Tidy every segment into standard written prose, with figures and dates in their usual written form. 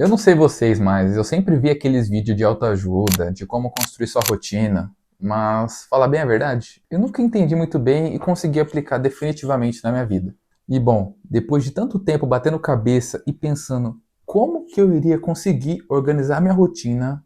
Eu não sei vocês, mas eu sempre vi aqueles vídeos de autoajuda, de como construir sua rotina, mas, falar bem a verdade, eu nunca entendi muito bem e consegui aplicar definitivamente na minha vida. E bom, depois de tanto tempo batendo cabeça e pensando como que eu iria conseguir organizar minha rotina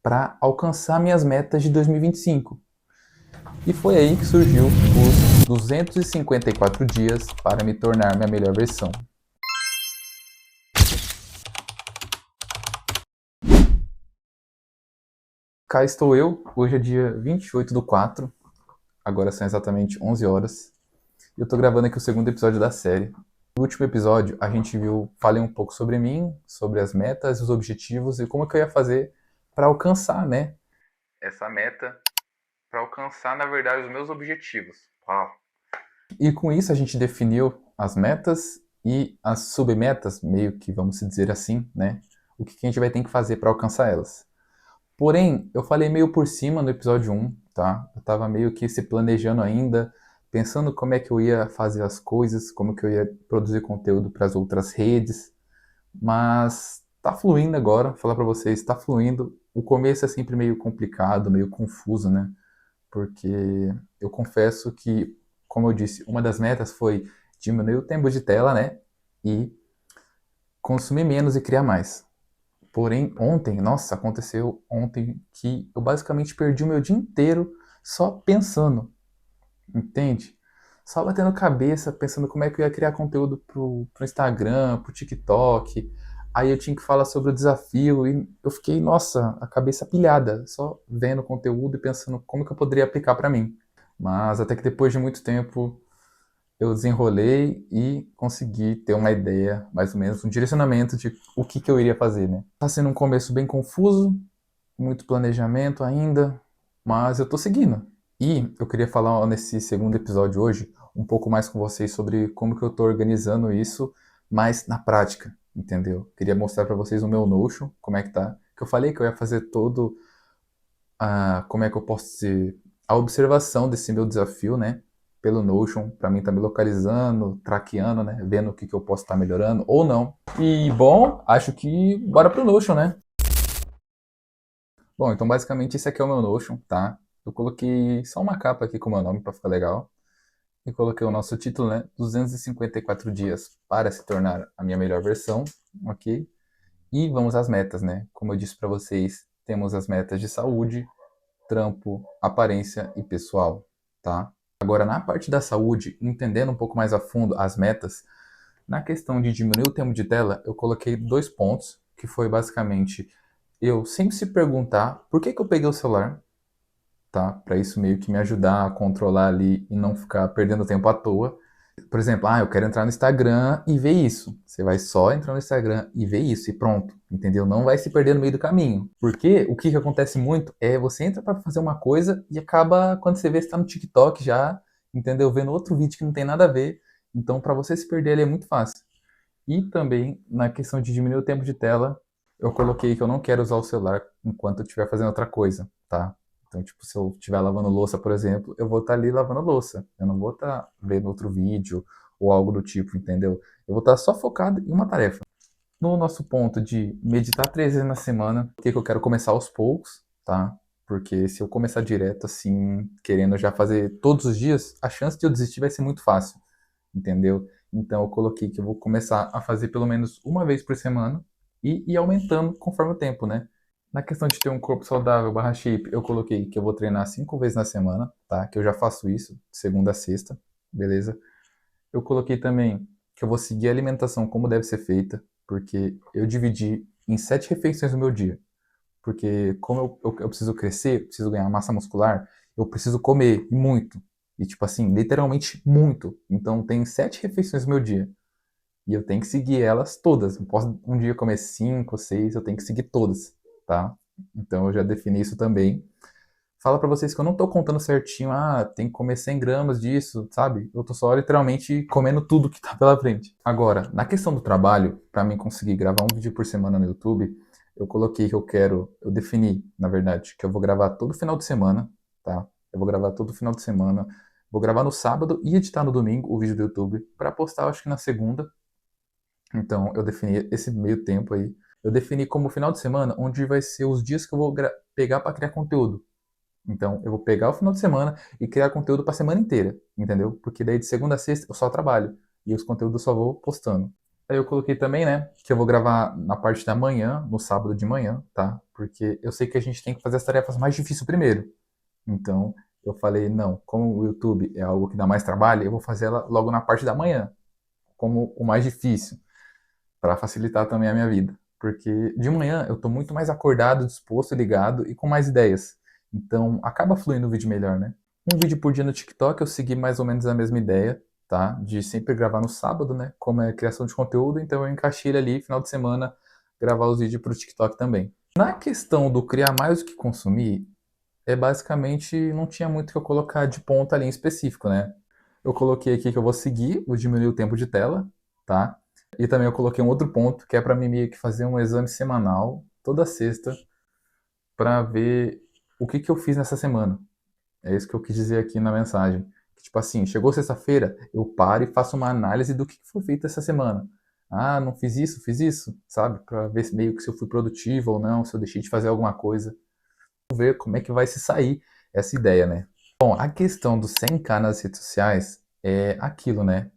para alcançar minhas metas de 2025. E foi aí que surgiu os 254 dias para me tornar minha melhor versão. Cá estou eu, hoje é dia 28/4, agora são exatamente 11 horas. E eu tô gravando aqui o segundo episódio da série. No último episódio, a gente falei um pouco sobre mim, sobre as metas, os objetivos e como que eu ia fazer para alcançar, né? Essa meta, para alcançar, na verdade, os meus objetivos. Uau. E com isso a gente definiu as metas e as submetas, meio que vamos dizer assim, né? O que a gente vai ter que fazer para alcançar elas. Porém, eu falei meio por cima no episódio 1, tá? Eu tava meio que se planejando ainda, pensando como é que eu ia fazer as coisas, como que eu ia produzir conteúdo para as outras redes, mas tá fluindo agora, vou falar para vocês, tá fluindo. O começo é sempre meio complicado, meio confuso, né? Porque eu confesso que, como eu disse, uma das metas foi diminuir o tempo de tela, né? E consumir menos e criar mais. Porém, ontem, nossa, aconteceu ontem que eu basicamente perdi o meu dia inteiro só pensando, entende? Só batendo cabeça, pensando como é que eu ia criar conteúdo pro Instagram, pro TikTok. Aí eu tinha que falar sobre o desafio e eu fiquei, nossa, a cabeça pilhada, só vendo o conteúdo e pensando como que eu poderia aplicar para mim. Mas até que depois de muito tempo eu desenrolei e consegui ter uma ideia, mais ou menos, um direcionamento de o que eu iria fazer, né? Tá sendo um começo bem confuso, muito planejamento ainda, mas eu tô seguindo. E eu queria falar nesse segundo episódio hoje um pouco mais com vocês sobre como que eu tô organizando isso, mas na prática, entendeu? Queria mostrar para vocês o meu Notion, como é que tá. Que eu falei que eu ia fazer todo como é que eu posso dizer, a observação desse meu desafio, né? Pelo Notion, para mim tá me localizando, traqueando, né? Vendo o que eu posso estar melhorando ou não. E bom, acho que bora pro Notion, né? Bom, então basicamente esse aqui é o meu Notion, tá? Eu coloquei só uma capa aqui com o meu nome para ficar legal. E coloquei o nosso título, né? 254 dias para se tornar a minha melhor versão, ok? E vamos às metas, né? Como eu disse para vocês, temos as metas de saúde, trampo, aparência e pessoal, tá? Agora, na parte da saúde, entendendo um pouco mais a fundo as metas, na questão de diminuir o tempo de tela, eu coloquei 2 pontos, que foi basicamente eu sempre se perguntar por que eu peguei o celular, tá? Para isso meio que me ajudar a controlar ali e não ficar perdendo tempo à toa. Por exemplo, eu quero entrar no Instagram e ver isso. Você vai só entrar no Instagram e ver isso e pronto, entendeu? Não vai se perder no meio do caminho. Porque o que acontece muito é você entra para fazer uma coisa e acaba, quando você vê, você tá no TikTok já, entendeu? Vendo outro vídeo que não tem nada a ver. Então, para você se perder ali é muito fácil. E também, na questão de diminuir o tempo de tela, eu coloquei que eu não quero usar o celular enquanto eu estiver fazendo outra coisa, tá? Então, tipo, se eu estiver lavando louça, por exemplo, eu vou estar ali lavando louça. Eu não vou estar vendo outro vídeo ou algo do tipo, entendeu? Eu vou estar só focado em uma tarefa. No nosso ponto de meditar 3 vezes na semana, o que eu quero começar aos poucos, tá? Porque se eu começar direto, assim, querendo já fazer todos os dias, a chance de eu desistir vai ser muito fácil, entendeu? Então eu coloquei que eu vou começar a fazer pelo menos uma vez por semana e ir aumentando conforme o tempo, né? Na questão de ter um corpo saudável barra shape, eu coloquei que eu vou treinar 5 vezes na semana, tá? Que eu já faço isso, de segunda a sexta, beleza? Eu coloquei também que eu vou seguir a alimentação como deve ser feita, porque eu dividi em 7 refeições no meu dia. Porque como eu preciso crescer, preciso ganhar massa muscular, eu preciso comer e muito. E tipo assim, literalmente muito. Então tem 7 refeições no meu dia. E eu tenho que seguir elas todas. Não posso um dia comer 5, 6, eu tenho que seguir todas, tá? Então eu já defini isso também. Fala pra vocês que eu não tô contando certinho, tem que comer 100 gramas disso, sabe? Eu tô só literalmente comendo tudo que tá pela frente. Agora, na questão do trabalho, pra mim conseguir gravar um vídeo por semana no YouTube, eu coloquei que eu defini, na verdade, que eu vou gravar todo final de semana, tá? Eu vou gravar todo final de semana, vou gravar no sábado e editar no domingo o vídeo do YouTube pra postar, eu acho que na segunda. Então, eu defini esse meio tempo aí. eu defini como final de semana onde vai ser os dias que eu vou pegar para criar conteúdo. Então, eu vou pegar o final de semana e criar conteúdo para a semana inteira, entendeu? Porque daí de segunda a sexta eu só trabalho e os conteúdos eu só vou postando. Aí eu coloquei também, né, que eu vou gravar na parte da manhã, no sábado de manhã, tá? Porque eu sei que a gente tem que fazer as tarefas mais difíceis primeiro. Então, eu falei, não, como o YouTube é algo que dá mais trabalho, eu vou fazer ela logo na parte da manhã, como o mais difícil, para facilitar também a minha vida. Porque de manhã eu tô muito mais acordado, disposto, ligado e com mais ideias. Então, acaba fluindo o vídeo melhor, né? Um vídeo por dia no TikTok, eu segui mais ou menos a mesma ideia, tá? De sempre gravar no sábado, né? Como é criação de conteúdo, então eu encaixei ele ali, final de semana, gravar os vídeos pro TikTok também. Na questão do criar mais do que consumir, basicamente não tinha muito que eu colocar de ponta ali em específico, né? Eu coloquei aqui que eu vou seguir, vou diminuir o tempo de tela, tá? E também eu coloquei um outro ponto, que é para mim meio que fazer um exame semanal, toda sexta, para ver o que eu fiz nessa semana. É isso que eu quis dizer aqui na mensagem. Tipo assim, chegou sexta-feira, eu paro e faço uma análise do que foi feito essa semana. Ah, não fiz isso, sabe? Para ver meio que se eu fui produtivo ou não, se eu deixei de fazer alguma coisa. Vamos ver como é que vai se sair essa ideia, né? Bom, a questão do 100k nas redes sociais é aquilo, né?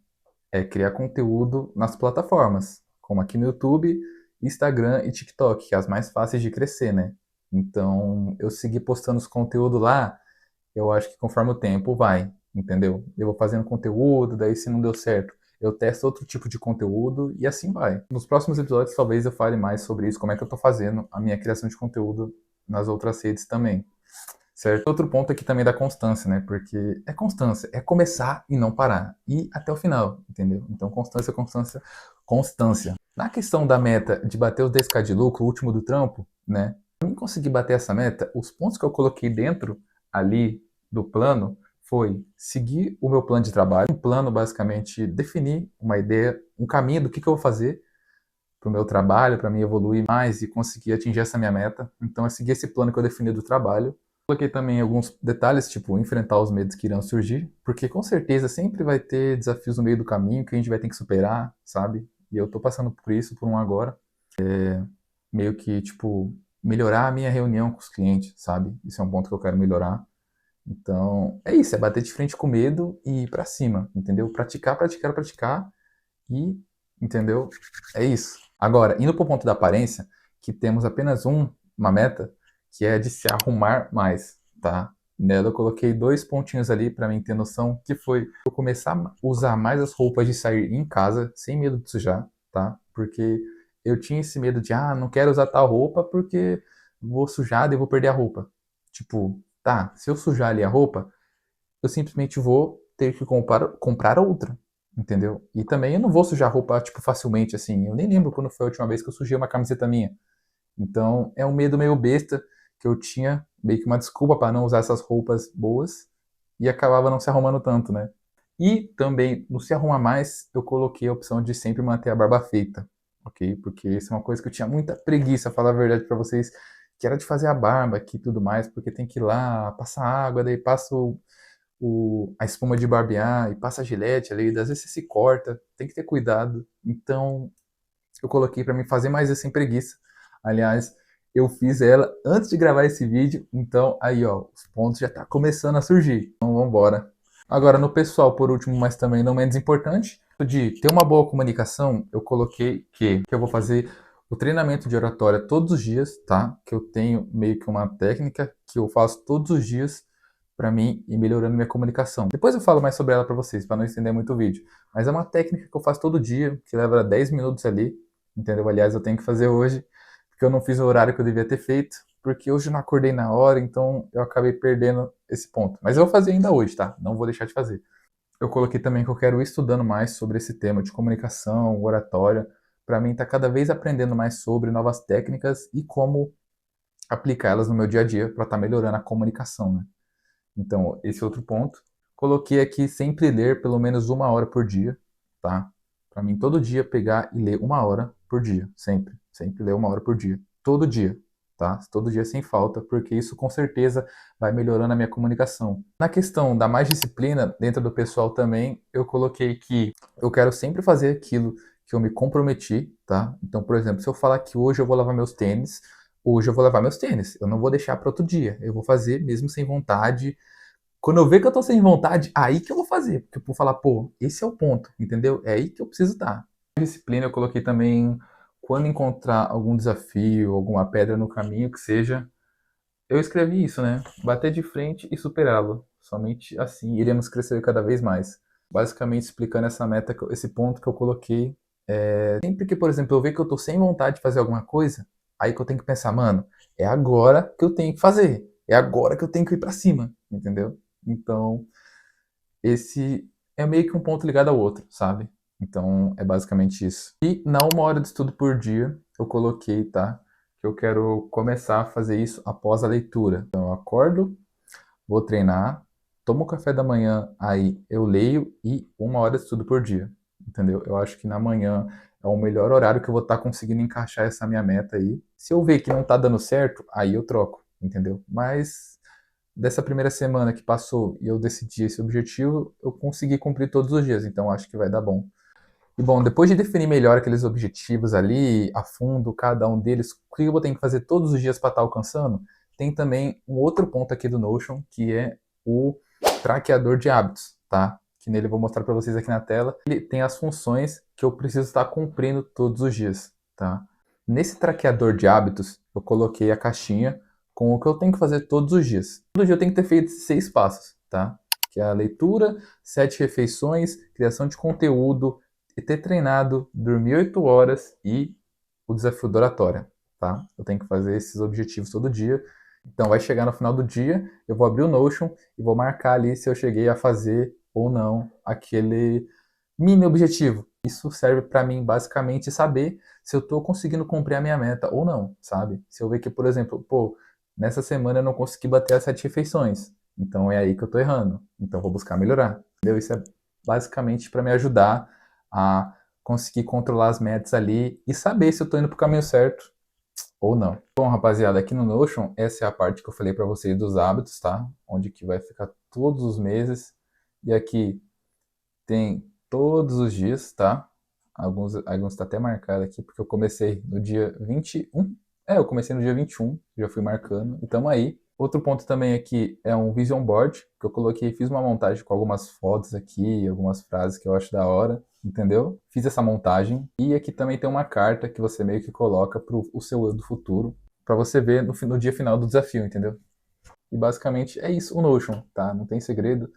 É criar conteúdo nas plataformas, como aqui no YouTube, Instagram e TikTok, que é as mais fáceis de crescer, né? Então, eu segui postando os conteúdos lá, eu acho que conforme o tempo vai, entendeu? Eu vou fazendo conteúdo, daí se não deu certo, eu testo outro tipo de conteúdo e assim vai. Nos próximos episódios, talvez eu fale mais sobre isso, como é que eu tô fazendo a minha criação de conteúdo nas outras redes também. Certo? Outro ponto aqui também da constância, né? Porque é constância, é começar e não parar. E até o final, entendeu? Então, constância, constância, constância. Na questão da meta de bater os 10k de lucro, o último do trampo, né? Para mim conseguir bater essa meta, os pontos que eu coloquei dentro ali do plano foi seguir o meu plano de trabalho. Um plano, basicamente, definir uma ideia, um caminho do que eu vou fazer para o meu trabalho, para mim evoluir mais e conseguir atingir essa minha meta. Então, é seguir esse plano que eu defini do trabalho. Coloquei também alguns detalhes, tipo enfrentar os medos que irão surgir, porque com certeza sempre vai ter desafios no meio do caminho que a gente vai ter que superar, sabe? E eu tô passando por isso, por um agora. Meio que, tipo, melhorar a minha reunião com os clientes, sabe? Isso é um ponto que eu quero melhorar. Então, é isso, é bater de frente com medo e ir pra cima, entendeu? Praticar, praticar, praticar e, entendeu? É isso. Agora, indo pro ponto da aparência, que temos apenas uma meta, que é de se arrumar mais, tá? Nela eu coloquei 2 pontinhos ali para mim ter noção, que foi eu começar a usar mais as roupas de sair em casa, sem medo de sujar, tá? Porque eu tinha esse medo de, não quero usar tal roupa porque vou sujar e vou perder a roupa. Tipo, tá, se eu sujar ali a roupa, eu simplesmente vou ter que comprar outra, entendeu? E também eu não vou sujar roupa, tipo, facilmente, assim. Eu nem lembro quando foi a última vez que eu sujei uma camiseta minha. Então, é um medo meio besta que eu tinha, meio que uma desculpa para não usar essas roupas boas e acabava não se arrumando tanto, né? E também, no se arrumar mais, eu coloquei a opção de sempre manter a barba feita, ok? Porque isso é uma coisa que eu tinha muita preguiça, falar a verdade para vocês, que era de fazer a barba aqui e tudo mais, porque tem que ir lá, passar água, daí passa a espuma de barbear e passa a gilete ali, às vezes você se corta, tem que ter cuidado. Então, eu coloquei para mim fazer mais isso sem preguiça. Aliás, eu fiz ela antes de gravar esse vídeo, então aí ó, os pontos já tá começando a surgir. Então vamos embora. Agora no pessoal, por último, mas também não menos importante, de ter uma boa comunicação, eu coloquei que eu vou fazer o treinamento de oratória todos os dias, tá? Que eu tenho meio que uma técnica que eu faço todos os dias para mim ir melhorando minha comunicação. Depois eu falo mais sobre ela para vocês, para não estender muito o vídeo. Mas é uma técnica que eu faço todo dia, que leva 10 minutos ali, entendeu? Aliás, eu tenho que fazer hoje, porque eu não fiz o horário que eu devia ter feito, porque hoje eu não acordei na hora, então eu acabei perdendo esse ponto. Mas eu vou fazer ainda hoje, tá? Não vou deixar de fazer. Eu coloquei também que eu quero ir estudando mais sobre esse tema de comunicação, oratória, para mim estar cada vez aprendendo mais sobre novas técnicas e como aplicá-las no meu dia a dia para estar melhorando a comunicação, né? Então, esse é outro ponto. Coloquei aqui sempre ler pelo menos 1 hora por dia, tá? Para mim, todo dia pegar e ler 1 hora por dia. Sempre. Sempre ler 1 hora por dia. Todo dia, tá? Todo dia sem falta, porque isso com certeza vai melhorando a minha comunicação. Na questão da mais disciplina, dentro do pessoal também, eu coloquei que eu quero sempre fazer aquilo que eu me comprometi, tá? Então, por exemplo, se eu falar que hoje eu vou lavar meus tênis, hoje eu vou lavar meus tênis. Eu não vou deixar para outro dia. Eu vou fazer mesmo sem vontade. Quando eu ver que eu tô sem vontade, aí que eu vou fazer. Porque eu vou falar, pô, esse é o ponto, entendeu? É aí que eu preciso estar. Disciplina eu coloquei também quando encontrar algum desafio, alguma pedra no caminho, que seja, eu escrevi isso, né? Bater de frente e superá-lo. Somente assim iremos crescer cada vez mais. Basicamente explicando essa meta, esse ponto que eu coloquei. Sempre que, por exemplo, eu ver que eu tô sem vontade de fazer alguma coisa, aí que eu tenho que pensar, mano, é agora que eu tenho que fazer. É agora que eu tenho que ir pra cima, entendeu? Então, esse é meio que um ponto ligado ao outro, sabe? Então, é basicamente isso. E na 1 hora de estudo por dia, eu coloquei, tá? Que eu quero começar a fazer isso após a leitura. Então, eu acordo, vou treinar, tomo café da manhã, aí eu leio e 1 hora de estudo por dia, entendeu? Eu acho que na manhã é o melhor horário que eu vou estar conseguindo encaixar essa minha meta aí. Se eu ver que não tá dando certo, aí eu troco, entendeu? Mas dessa primeira semana que passou e eu decidi esse objetivo, eu consegui cumprir todos os dias, então acho que vai dar bom. E bom, depois de definir melhor aqueles objetivos ali, a fundo, cada um deles, o que eu vou ter que fazer todos os dias para estar alcançando, tem também um outro ponto aqui do Notion, que é o traqueador de hábitos, tá? Que nele eu vou mostrar para vocês aqui na tela. Ele tem as funções que eu preciso estar cumprindo todos os dias, tá? Nesse traqueador de hábitos, eu coloquei a caixinha com o que eu tenho que fazer todos os dias. Todo dia eu tenho que ter feito esses 6 passos, tá? Que é a leitura, 7 refeições, criação de conteúdo, e ter treinado, dormir 8 horas e o desafio da oratória, tá? Eu tenho que fazer esses objetivos todo dia. Então vai chegar no final do dia, eu vou abrir o Notion e vou marcar ali se eu cheguei a fazer ou não aquele mini objetivo. Isso serve para mim basicamente saber se eu estou conseguindo cumprir a minha meta ou não, sabe? Se eu ver que, por exemplo, pô, nessa semana eu não consegui bater as 7 refeições, então é aí que eu estou errando. Então vou buscar melhorar, entendeu? Isso é basicamente para me ajudar a conseguir controlar as metas ali e saber se eu estou indo para o caminho certo ou não. Bom, rapaziada, aqui no Notion, essa é a parte que eu falei para vocês dos hábitos, tá? Onde que vai ficar todos os meses. E aqui tem todos os dias, tá? Alguns tá até marcado aqui, porque eu comecei no dia 21. Eu comecei no dia 21, já fui marcando, e tamo aí. Outro ponto também aqui é um vision board, que eu coloquei, fiz uma montagem com algumas fotos aqui, algumas frases que eu acho da hora, entendeu? Fiz essa montagem. E aqui também tem uma carta que você meio que coloca pro o seu eu do futuro, para você ver no dia final do desafio, entendeu? E basicamente é isso o Notion, tá? Não tem segredo.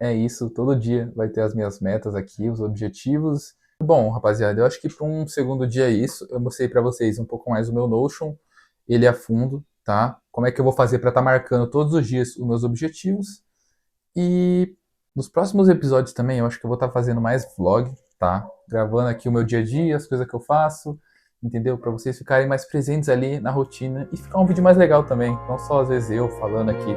É isso, todo dia vai ter as minhas metas aqui, os objetivos. Bom, rapaziada, eu acho que para um segundo dia é isso. Eu mostrei para vocês um pouco mais o meu Notion, ele a fundo, tá? Como é que eu vou fazer para estar marcando todos os dias os meus objetivos. E nos próximos episódios também, eu acho que eu vou estar fazendo mais vlog, tá? Gravando aqui o meu dia a dia, as coisas que eu faço, entendeu? Para vocês ficarem mais presentes ali na rotina e ficar um vídeo mais legal também. Não só às vezes eu falando aqui